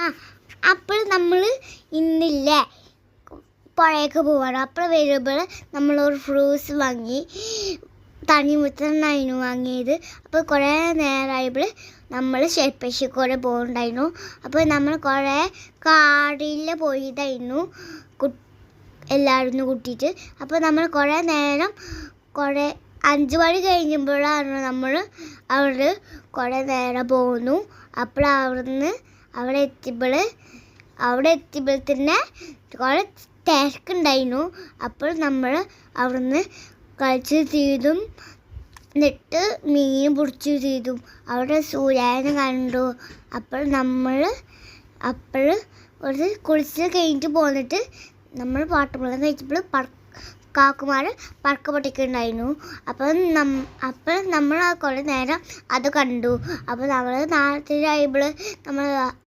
ആ അപ്പോൾ നമ്മൾ ഇന്നില്ലേ പുഴയൊക്കെ പോവാണ്. അപ്പോൾ വരുമ്പോൾ നമ്മളൊരു ഫ്രൂട്ട്സ് വാങ്ങി, തണ്ണിമത്തനായിരുന്നു വാങ്ങിയത്. അപ്പോൾ കുറേ നേരമായപ്പോൾ നമ്മൾ ശരിപ്പശിക്കൂടെ പോകുന്നുണ്ടായിരുന്നു. അപ്പോൾ നമ്മൾ കുറേ കാടിൽ പോയതായിരുന്നു എല്ലാവരും കൂട്ടിയിട്ട്. അപ്പോൾ നമ്മൾ കുറേ നേരം 5 മണി കഴിഞ്ഞപ്പോഴാണ് നമ്മൾ അവിടെ കുറേ നേരം പോകുന്നു. അപ്പോൾ അവിടെ എത്തിയപ്പോൾ തന്നെ കുറേ തിരക്കുണ്ടായിരുന്നു. അപ്പോൾ നമ്മൾ അവിടുന്ന് കളിച്ച് ചെയ്തും എന്നിട്ട് മീൻ പിടിച്ച് ചെയ്തും അവിടെ സൂര്യനെ കണ്ടു. അപ്പോൾ ഒരു കുളിച്ച് കഴിഞ്ഞിട്ട് പോന്നിട്ട് നമ്മൾ പാട്ടുമ്പളം കഴിച്ചപ്പോൾ കാക്കുമാർ പറക്ക പൊട്ടിക്കുന്നുണ്ടായിരുന്നു. അപ്പോൾ നമ്മൾ കുറേ നേരം അത് കണ്ടു. അപ്പോൾ നമ്മൾ നാളത്തെ നമ്മൾ